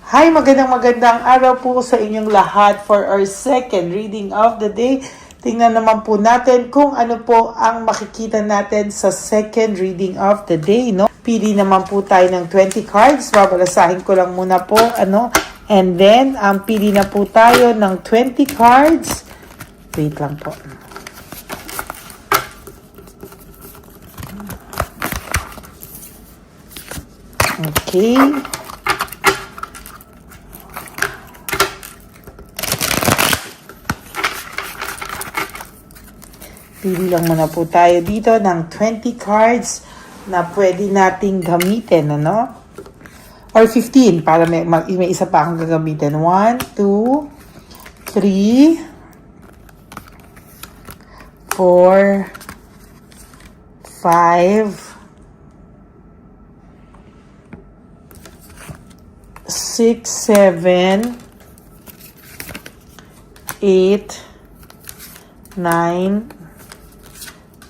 Hi, magandang araw po sa inyong lahat for our second reading of the day. Tingnan naman po natin kung ano po ang makikita natin sa second reading of the day, no? Pili naman po tayo ng 20 cards. Babalasahin ko lang muna po, And then, pili na po tayo ng 20 cards. Wait lang po. Okay. Pili lang muna po tayo dito ng 20 cards na pwede nating gamitin, Or 15 para may isa pa akong gagamitin. 1, 2, 3, 4, 5, 6, 7, 8, 9,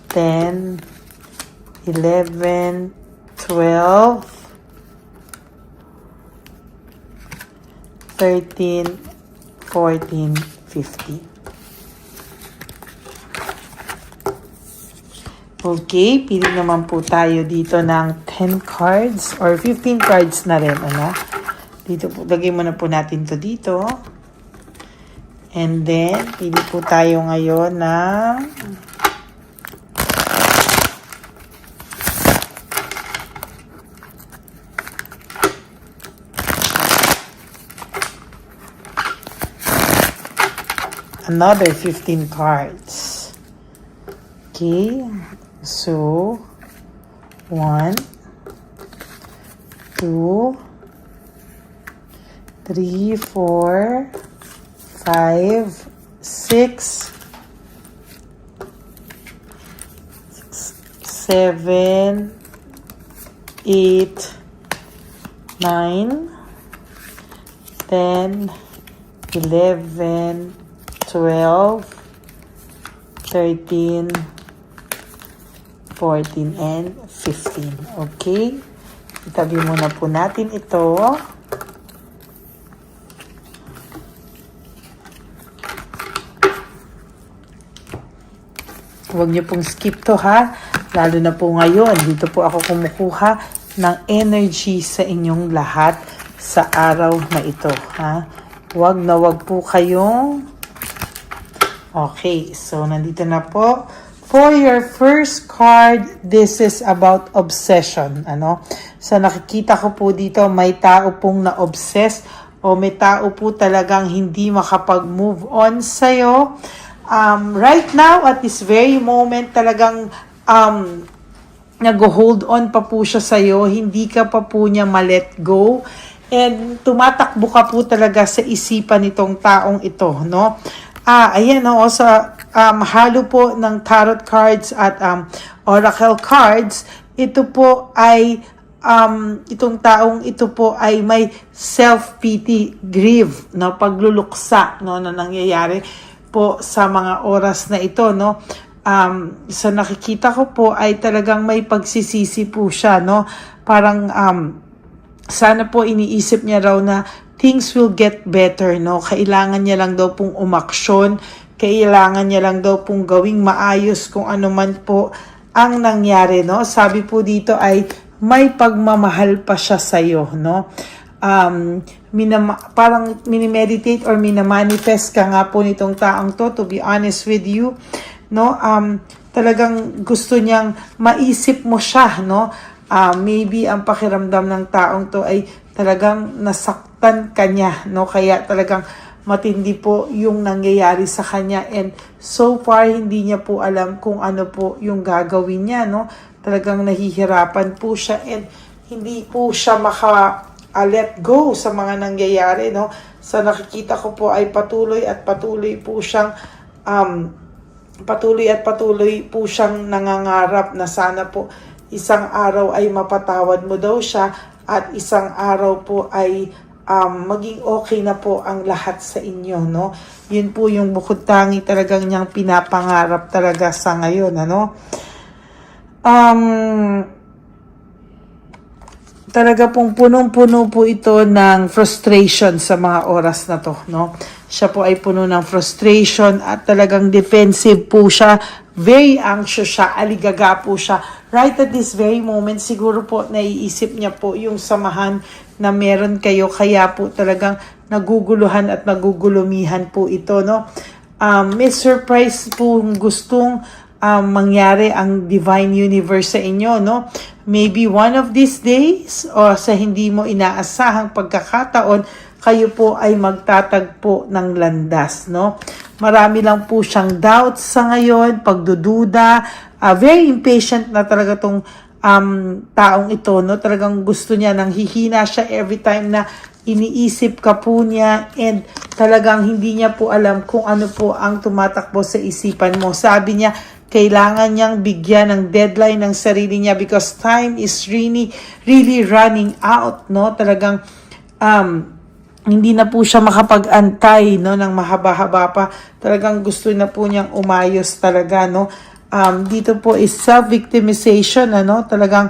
10, 11, 12, 13, 14, 15. Okay, pili naman po tayo dito ng 10 cards or 15 cards na rin, Dito po, lagay muna po natin to dito. And then, pili po tayo ngayon ng another 15 cards. Okay, so 1, 2, 3, 4, 5, 6, 7, 8, 9, 10, 11, 12, 13, 14, and 15. Okay? Itabi muna po natin ito. Huwag niyo pong skip to, ha? Lalo na po ngayon. Dito po ako kumukuha ng energy sa inyong lahat sa araw na ito, ha? Huwag po kayong... Okay, so nandito na po. For your first card, this is about obsession, So nakikita ko po dito, may tao pong na-obsess o may tao po talagang hindi makapag-move on sa'yo. Right now, at this very moment, talagang nag-hold on pa po siya sa'yo. Hindi ka pa po niya ma-let go. And tumatakbo ka po talaga sa isipan nitong taong ito, Ayan, sa halo po ng tarot cards at oracle cards, ito po ay itong taong ito po ay may self-pity, grief, pagluluksa, na nangyayari po sa mga oras na ito, sa nakikita ko po ay talagang may pagsisisi po siya, Parang sana po iniisip niya raw na things will get better, Kailangan niya lang daw pong umaksyon, kailangan niya lang daw pong gawing maayos kung ano man po ang nangyari, Sabi po dito ay may pagmamahal pa siya sa iyo, parang minimeditate or minamanifest ka nga po nitong taong to be honest with you, talagang gusto niyang maisip mo siya, maybe ang pakiramdam ng taong to ay talagang nasaktan ka niya, kaya talagang matindi po yung nangyayari sa kanya, and so far hindi niya po alam kung ano po yung gagawin niya, talagang nahihirapan po siya and hindi po siya let go sa mga nangyayari, Sa nakikita ko po ay patuloy po siyang patuloy po siyang nangangarap na sana po isang araw ay mapatawad mo daw siya at isang araw po ay maging okay na po ang lahat sa inyo, Yun po yung bukod tangi talagang niyang pinapangarap talaga sa ngayon, talaga pong punong-puno po ito ng frustration sa mga oras na to, no? Siya po ay puno ng frustration at talagang defensive po siya. Very anxious siya, aligaga po siya. Right at this very moment, siguro po naiisip niya po yung samahan na meron kayo. Kaya po talagang naguguluhan at nagugulumihan po ito, no? May surprise po gustong mangyari ang divine universe sa inyo, no? Maybe one of these days o sa hindi mo inaasahang pagkakataon, kayo po ay magtatagpo ng landas, no? Marami lang po siyang doubts sa ngayon, pagdududa, very impatient na talaga tong taong ito, no? Talagang gusto niya, nang hihina siya every time na iniisip ka po niya, and talagang hindi niya po alam kung ano po ang tumatakbo sa isipan mo. Sabi niya, kailangan niyang bigyan ng deadline ng sarili niya because time is really running out, no? Talagang hindi na po siya makapag-antay, no, ng mahaba-haba pa. Talagang gusto na po niyang umayos talaga, no? Dito po is self-victimization, ano? Talagang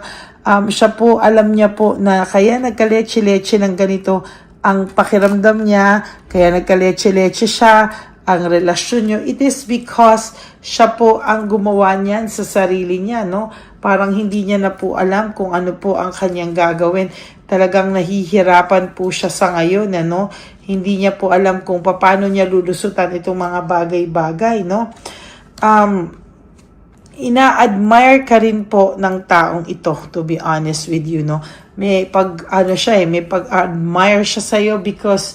siya po, alam niya po na kaya nagka-leche-leche ng ganito ang pakiramdam niya, kaya nagka-leche-leche siya, ang relasyon nyo, it is because siya po ang gumawa niyan sa sarili niya, no? Parang hindi niya na po alam kung ano po ang kanyang gagawin. Talagang nahihirapan po siya sa ngayon, ano? Hindi niya po alam kung paano niya lulusutan itong mga bagay-bagay, no? Ina-admire ka rin po ng taong ito, to be honest with you, no? May pag-admire siya sa'yo because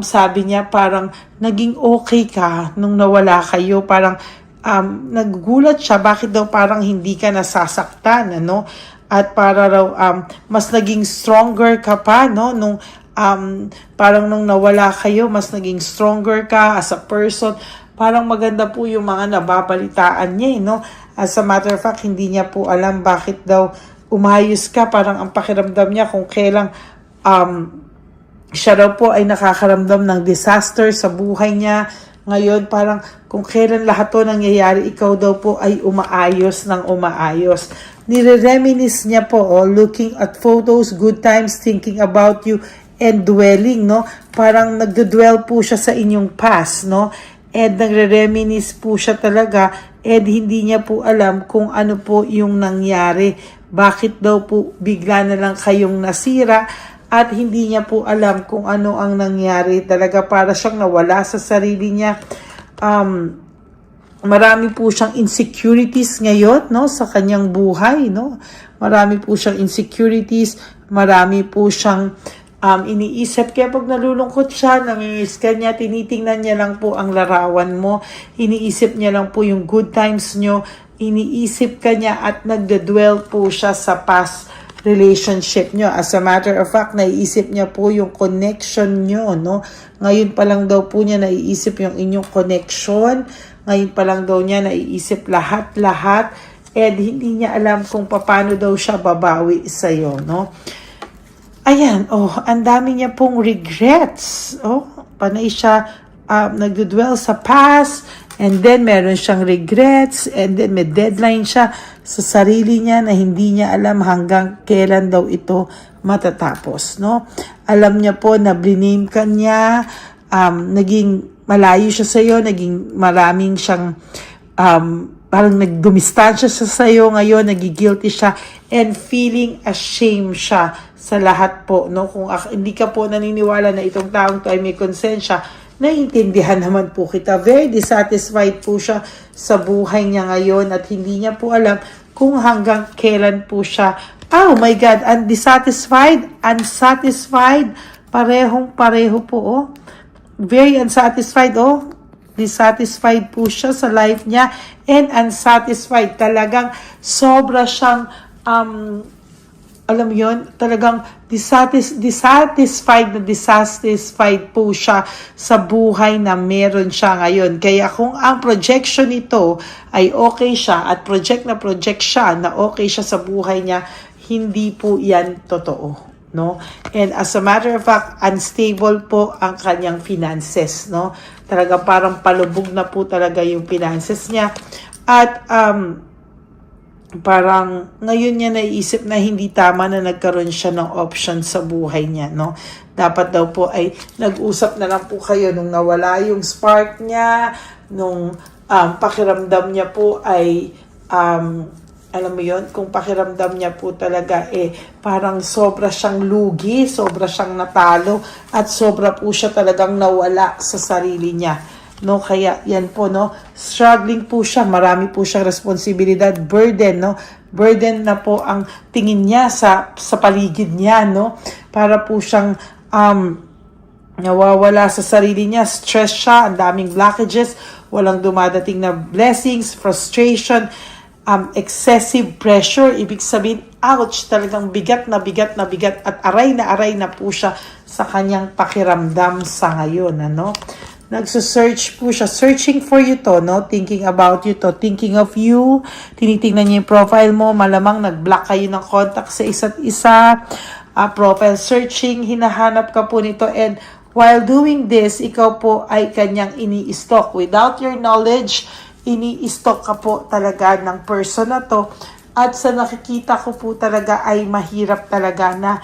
sabi niya parang naging okay ka nung nawala kayo. Parang nagugulat siya bakit daw parang hindi ka nasasaktan, ano? At para raw mas naging stronger ka pa, no? Nung parang nung nawala kayo, mas naging stronger ka as a person. Parang maganda po yung mga nababalitaan niya, no? As a matter of fact, hindi niya po alam bakit daw umayos ka. Parang ang pakiramdam niya kung kailang siya daw po ay nakakaramdam ng disaster sa buhay niya. Ngayon, parang kung kailan lahat to nangyayari, ikaw daw po ay umaayos ng umaayos. Nire-reminisce niya po, looking at photos, good times, thinking about you, and dwelling, no? Parang nagdudwell po siya sa inyong past, no? And nagre-reminisce po siya talaga, and hindi niya po alam kung ano po yung nangyari. Bakit daw po bigla na lang kayong nasira, at hindi niya po alam kung ano ang nangyari. Talaga para siyang nawala sa sarili niya. Marami po siyang insecurities ngayon, no, sa kanyang buhay, no. Marami po siyang insecurities, marami po siyang iniisip. Kaya pag nalulungkot siya, namimiss ka niya, tinitingnan niya lang po ang larawan mo, iniisip niya lang po yung good times nyo, iniisip ka niya at nagdadwell po siya sa past relationship nyo. As a matter of fact, naiisip niya po yung connection nyo, no? Ngayon pa lang daw po niya naiisip yung inyong connection. Ngayon pa lang daw niya naiisip lahat-lahat. And hindi niya alam kung paano daw siya babawi sa'yo, no? Ayan, ang dami niya pong regrets. Panay siya nagdudwell sa past, and then meron siyang regrets, and then may deadline siya sa sarili niya na hindi niya alam hanggang kailan daw ito matatapos, no? Alam niya po na blame ka niya, naging malayo siya sa iyo, naging maraming siyang parang nagdumistansya siya sa iyo ngayon, nagigilty siya, and feeling ashamed siya sa lahat po, no? Kung hindi ka po naniniwala na itong taong to ay may konsensya, naiintindihan naman po kita. Very dissatisfied po siya sa buhay niya ngayon at hindi niya po alam kung hanggang kailan po siya, oh my God, unsatisfied, parehong-pareho po, very unsatisfied, dissatisfied po siya sa life niya, and unsatisfied, talagang sobra siyang alam yon, talagang dissatisfied po siya sa buhay na meron siya ngayon. Kaya kung ang projection nito ay okay siya at project siya na okay siya sa buhay niya, hindi po yan totoo, no? And as a matter of fact, unstable po ang kanyang finances, no? Talaga parang palubog na po talaga yung finances niya. At parang ngayon niya naiisip na hindi tama na nagkaroon siya ng option sa buhay niya, no? Dapat daw po ay nag-usap na lang po kayo nung nawala yung spark niya, nung pakiramdam niya po ay, alam mo yon, kung pakiramdam niya po talaga parang sobra siyang lugi, sobra siyang natalo, at sobra po siya talagang nawala sa sarili niya. No, kaya yan po, no, struggling po siya, marami po siyang responsibilidad, burden, no, burden na po ang tingin niya sa paligid niya, no, para po siyang nawawala sa sarili niya, stress siya, ang daming blockages, walang dumadating na blessings, frustration, excessive pressure, ibig sabihin, ouch, talagang bigat na bigat na bigat, at aray na po siya sa kanyang pakiramdam sa ngayon, ano. Nagso-search po siya. Searching for you to, no? Thinking about you to. Thinking of you. Tinitingnan niya yung profile mo. Malamang nag-block kayo ng contact sa isa't isa. Profile searching. Hinahanap ka po nito. And while doing this, ikaw po ay kanyang ini-stalk. Without your knowledge, ini-stalk ka po talaga ng person na to. At sa nakikita ko po talaga ay mahirap talaga na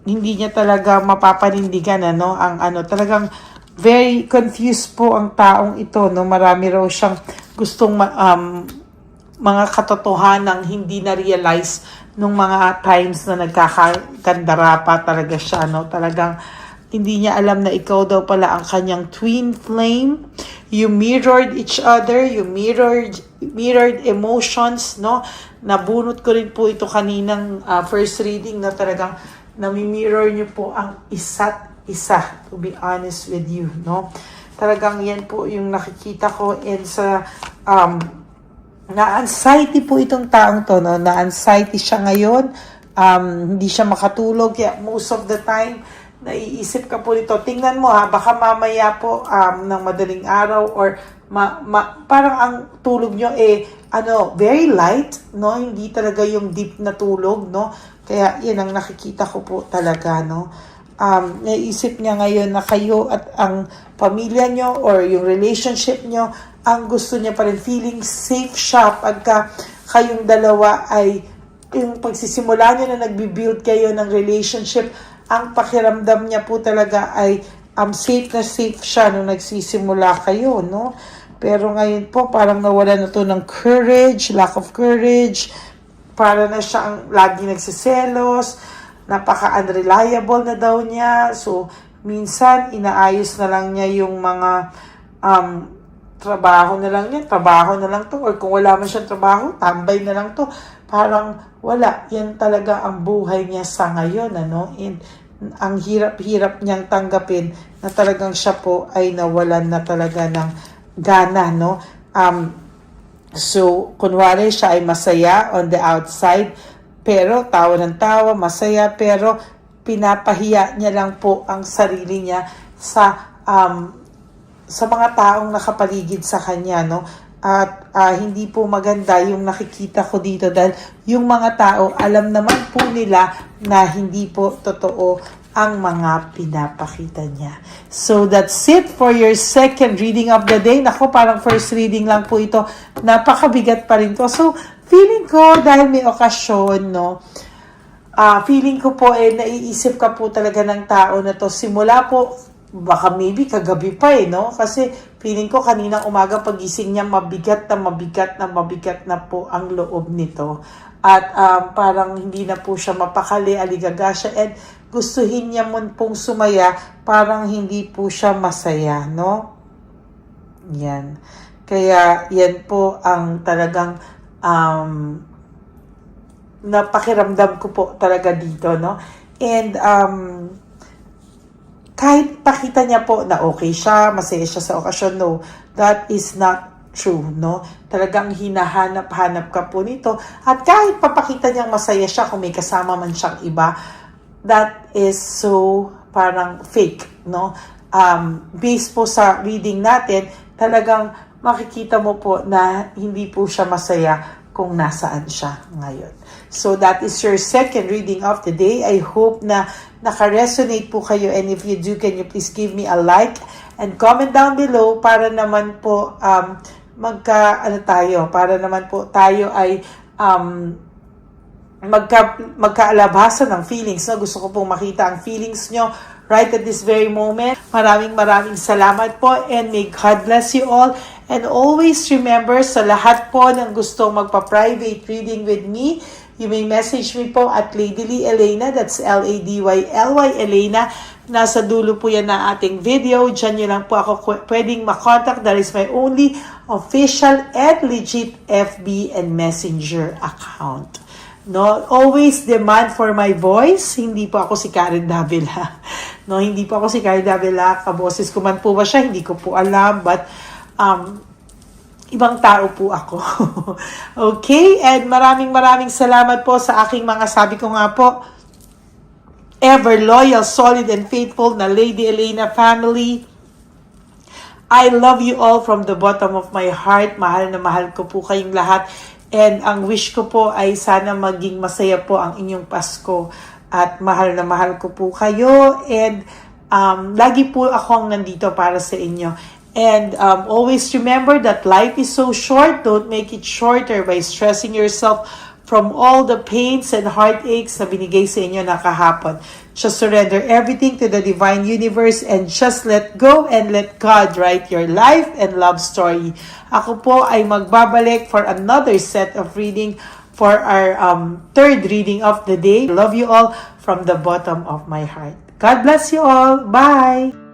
hindi niya talaga mapapanindigan, ano? Talagang very confused po ang taong ito, no? Marami raw siyang gustong mga katotohanang hindi na-realize nung mga times na nagkakandara pa talaga siya, no? Talagang hindi niya alam na ikaw daw pala ang kanyang twin flame. You mirrored each other, you mirrored emotions, no? Nabunot ko rin po ito kaninang first reading na talagang nami-mirror niyo po ang isa't isa, to be honest with you, no? Talagang yan po yung nakikita ko, and sa na-anxiety po itong taong to, no? Na-anxiety siya ngayon, hindi siya makatulog, kaya most of the time naiisip ka po nito. Tingnan mo, baka mamaya po ng madaling araw or parang ang tulog nyo very light, no? Hindi talaga yung deep na tulog, no? Kaya yan ang nakikita ko po talaga, no? Naisip niya ngayon na kayo at ang pamilya nyo or yung relationship nyo, ang gusto niya pa rin, feeling safe siya pagka kayong dalawa ay yung pagsisimula nyo na nagbi-build kayo ng relationship, ang pakiramdam niya po talaga ay safe na safe siya nung nagsisimula kayo, no? Pero ngayon po parang nawala na to ng courage, lack of courage, para na siya ang lagi nagsiselos, napaka-unreliable na daw niya. So, minsan, inaayos na lang niya yung mga trabaho na lang niya. Trabaho na lang to. Or kung wala man siyang trabaho, tambay na lang to. Parang wala. Yan talaga ang buhay niya sa ngayon, ano? And ang hirap-hirap niyang tanggapin na talagang siya po ay nawalan na talaga ng gana, no? So, kunwari siya ay masaya on the outside, pero tawa ng tawa, masaya, pero pinapahiya niya lang po ang sarili niya sa mga taong nakapaligid sa kanya, no? At hindi po maganda yung nakikita ko dito dahil yung mga tao, alam naman po nila na hindi po totoo ang mga pinapakita niya. So that's it for your second reading of the day. Nako, parang first reading lang po ito. Napakabigat pa rin to. So, feeling ko, dahil may okasyon, no, feeling ko po, naiisip ka po talaga ng tao na to. Simula po, baka maybe kagabi pa no? Kasi feeling ko kaninang umaga pagising niya, mabigat na po ang loob nito. At parang hindi na po siya mapakali, aligaga siya, and gustuhin niya mo pong sumaya, parang hindi po siya masaya, no? Yan. Kaya yan po ang talagang napakiramdam ko po talaga dito, no? And kahit pakita niya po na okay siya, masaya siya sa okasyon, no, that is not true, no? Talagang hinahanap-hanap ka po nito. At kahit papakita niyang masaya siya kung may kasama man siyang iba, that is so parang fake, no? Based po sa reading natin, talagang makikita mo po na hindi po siya masaya kung nasaan siya ngayon. So that is your second reading of the day. I hope na naka-resonate po kayo, and if you do, can you please give me a like and comment down below para naman po ano tayo, para naman po tayo ay magkaalabasan ng feelings. No? Gusto ko pong makita ang feelings nyo right at this very moment. Maraming salamat po, and may God bless you all. And always remember, sa lahat po ng gustong magpa-private reading with me, you may message me po at Lady Lee Elena, that's LADYLY Elena. Nasa dulo po yan ng ating video. Diyan nyo lang po ako pwedeng makontak. That is my only official and legit FB and Messenger account. No, always demand for my voice. Hindi po ako si Karen Davila. No, hindi po ako si Karen Davila. Kaboses ko man po ba siya? Hindi ko po alam. But, ibang tao po ako. Okay? And maraming salamat po sa aking mga, sabi ko nga po, ever loyal, solid, and faithful na Lady Elena family. I love you all from the bottom of my heart. Mahal na mahal ko po kayong lahat. And ang wish ko po ay sana maging masaya po ang inyong Pasko. At mahal na mahal ko po kayo. And lagi po akong nandito para sa inyo. And always remember that life is so short. Don't make it shorter by stressing yourself from all the pains and heartaches na binigay sa inyo na kahapon. Just surrender everything to the divine universe and just let go and let God write your life and love story. Ako po ay magbabalik for another set of reading for our third reading of the day. Love you all from the bottom of my heart. God bless you all. Bye!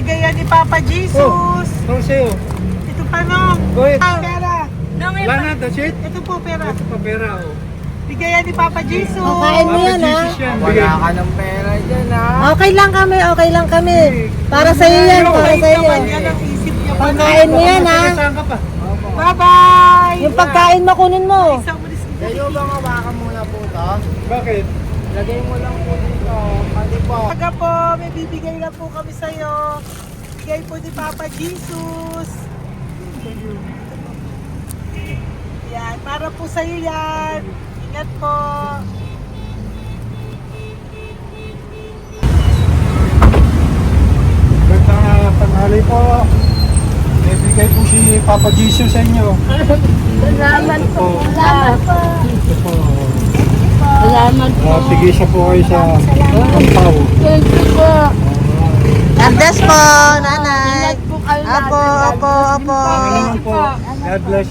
Bigay ni Papa Jesus. Ano sa'yo? Ito pa no. Go ahead. Pera. Wala na, that's it? Ito po pera. Ito pa pera, oh. Bigay ni Papa Jesus. Kain mo yan, ha? Wala ka ng pera dyan, ha? Okay lang kami. Para sa iyo yan, para sa iyo. Yan ang isip Pagkain mo yan, ha? Saan ka pa? Bye-bye! Yung pagkain mo, kunin mo. Kayo bang hawakan muna po ito? Bakit? Lagay mo lang po dito. Pati po. Taga po, may bibigay lang po kami sa'yo. Bigay po ni Papa Jesus. Yan, para po sa'yo yan. Ingat po. Magandang tanghali po. May bigay po si Papa Jesus sa inyo. Salamat po. Salamat po. Ito po. Salamat po. Sige siya po kayo sa Pampaw. Thank you po. God bless po, nanay. Apo. Salamat po. God bless.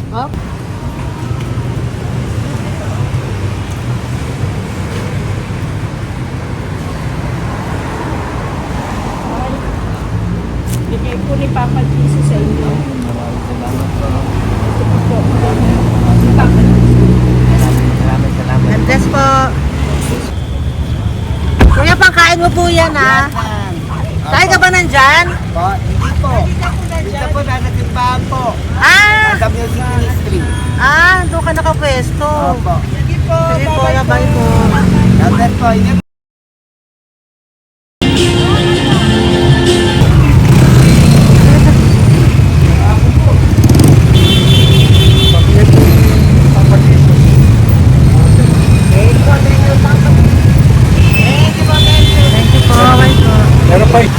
Bigay po ni Papa Jesus sa inyo. Maraming salamat po. Ito po. Si Papa Jesus. Salamat. God bless po. Kuya, pangkain mo po yan, ha? Tayo ka ba nandyan? Po, hindi po. Dito po nanatimbahan po. Ah! Sa Music Ministry. Doon ka nakapwesto. Opo. Sige po, bye po. God bless po. Ingat. Meron pa eh.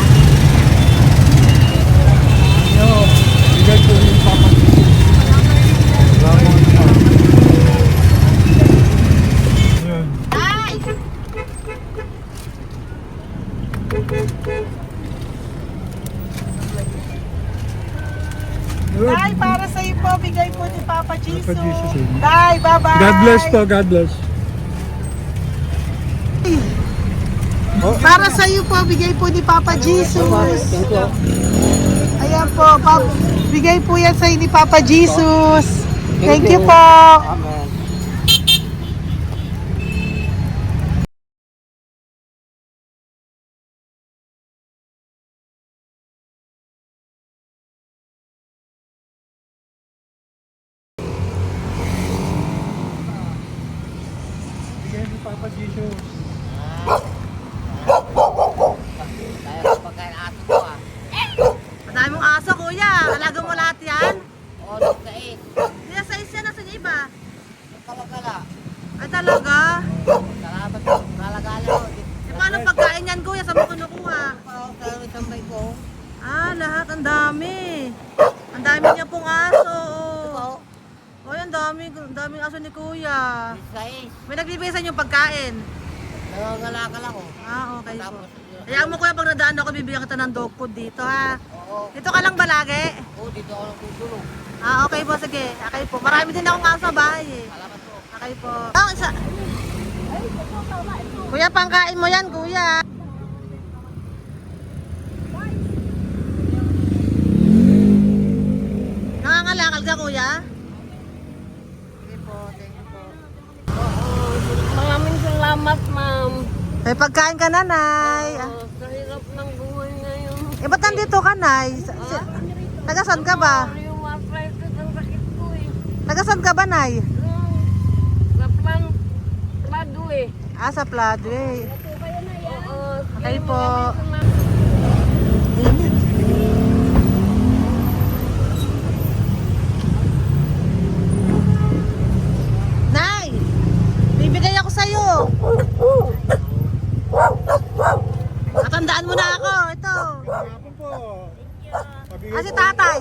Bigay po yung Papa. Salamat po. Yun. Good. Day, para sa iyo po, bigay po ni Papa Jesus. Papa Jesus, eh. Day, bye-bye. God bless po, God bless. Oh, Para sa iyo po, bigay po ni Papa Jesus. Ayan po, bigay po yan sa ni Papa Jesus. Thank you po. Amen. Bigay ni Papa Jesus. Madami mong aso, kuya. Alaga mo lahat yan? O, nagkait. Hindi na size yan, nasa iba. Kalagala. Ay talaga? Salamat po. Kalagala ko. E paano pagkain yan, kuya? Saan mo kinukuha? Sa isambay ko. Lahat. Ang dami. Ang dami niya pong aso. Ito, Oy, ang daming aso ni kuya. Isais. May nagbibigay sa inyo pagkain. Nangangalakal ako. Okay po. Tapos, Hayaan mo kuya, pag nadaan ako, bibigyan kita ng dog food dito, ha? oo. Dito ka lang ba lagi? Dito ako nagtutulog. Okay po, sige. Okay po. Marami din akong aso sa bahay, eh. Salamat po. Okay po. Isa. Kuya, pangkain mo yan, kuya. Nangangalakal ka, kuya? Sige po, thank you po. Maraming salamat, ma'am. May pagkain ka, nanay. Sa hirap ng buhay ngayon. Ba't nandito ka, nay? Tagasan ka ba? Yung arthritis ang sakit ko eh. Tagasan ka ba, nay? Sa plado eh. Sa Pladway. Oo. Okay po. Nay! Bibigay ako sa'yo. Matandaan mo na ako. Ito. Hapon po. Si tatay.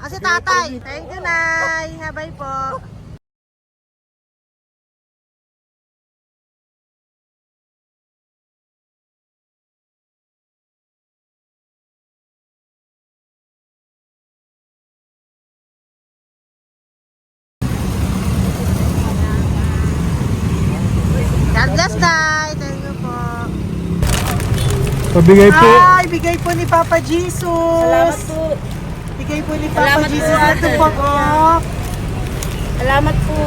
Si tatay. Thank you, Nay. Habay po. God bless, Tay. Thank you po. Pabigay po. Ay, bigay po ni Papa Jesus. Salamat po. Bigay po ni Papa Salamat po, Jesus. ate. Ito po. Salamat po.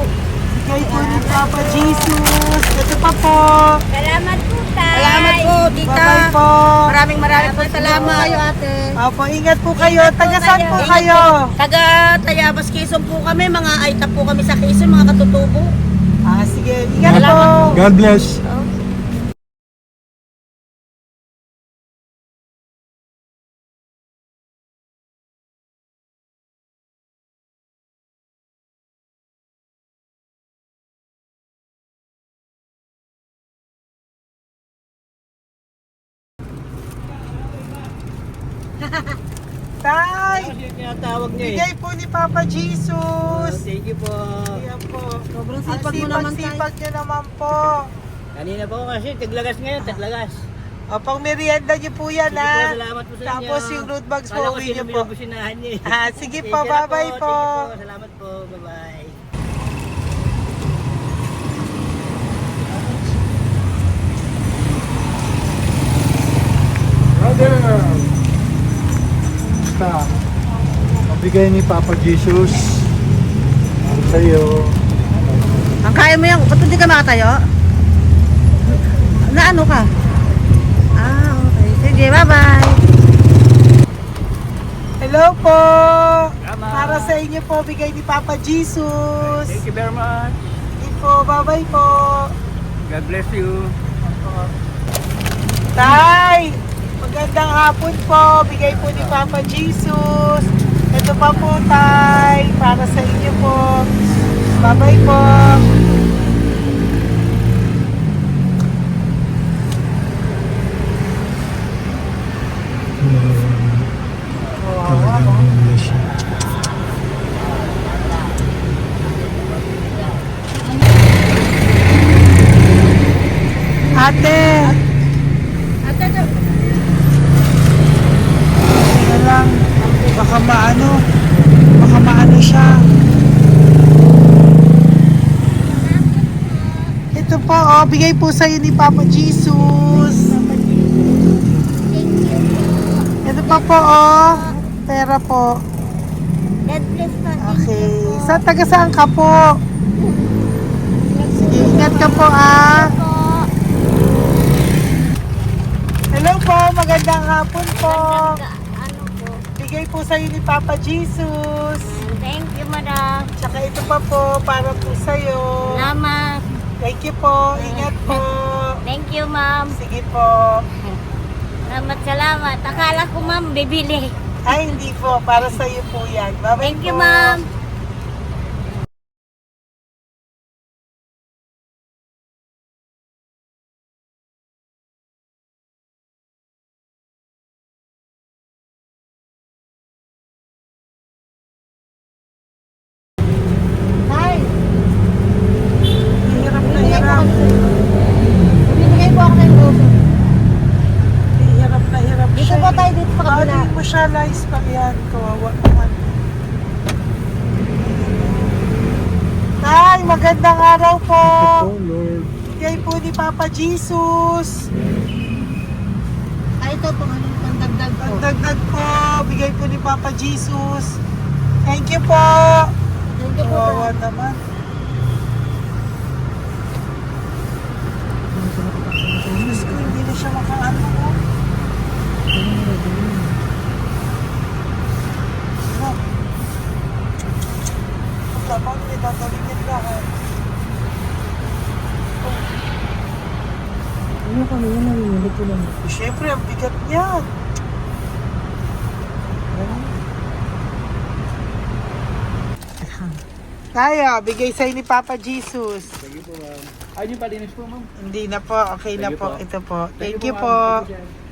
Bigay po ni Papa Jesus. Ito pa po. Salamat po, tay. Salamat po, tita. Bye-bye po. Maraming po salamat. Kayo ate. Opo, ingat po kayo. Taga saan po kayo? Taga Tayabas, Quezon po kami. Mga aita po kami sa Quezon, mga katutubo. Sige, ingat po. God bless. Tay, Tinatawag niya bigay po ni Papa Jesus. Thank you po. Ayan po. Sobrang Ang sipag nyo naman po. Kanina po kasi, taglagas ngayon, taglagas. O, pang merienda nyo po yan, Sige po, ha? salamat po sa inyo. Tapos yung road bags po, Kala ko uwi sino nyo po. binubusinahan niyo eh. Sige Sige po, na bye-bye po. Sige po, salamat po. Bye-bye. Brother! Basta, mabigay ni Papa Jesus ang sa'yo. Ang kaya mo yan, ba't hindi ka makatayo? Na ano ka? Okay. Sige, bye-bye. Hello po. Tama. Para sa inyo po, bigay ni Papa Jesus. Thank you very much. Sige po, bye-bye po. God bless you. Tay, magandang hapon po. Bigay po ni Papa Jesus. Ito pa po, Tay. Para sa inyo po. Bye-bye po. Ate. Teka lang. Baka maano siya. Ito po, bigay po sa'yo ni Papa Jesus. Ito pa po, pera po. God bless po. Okay. Taga saan ka po? Sige, ingat ka po, Hello po, magandang hapon po. Ano po? Bigay po sa'yo ni Papa Jesus. Thank you, madam. Tsaka ito pa po, para po sa'yo. Salamat. Thank you po, ingat po. Thank you, ma'am. Sige po. Salamat. Akala ko, ma'am, bibili. Ay, hindi po, para sa'yo po yan. Bye-bye Thank you, po. ma'am. Hirap na hirap. Bibigay po ako ng loso. Hirap na hirap Dito siya. po tayo, dito pa kabila. Hindi mo siya lies pa yan. Kawawa naman. Tay, magandang araw po. Oh Lord. Bigay po ni Papa Jesus. Ay, ito po, ano, pandagdag po. Dagdag po. Bigay po ni Papa Jesus. Thank you po. Thank you po. Kawawa naman. Diyos ko, hindi na siya makaano ko. Paano may tatawin yan lahat? Ano kami yan, nanginginig ko lang. Siyempre, ang bigat niyan. Tayo, bigay sa'yo ni Papa Jesus. Sige po, ma'am. Ayun yung palinis po, ma'am. Hindi na po, okay na Sige po. po. Ito po. Thank you ma'am. po. Thank you, sir.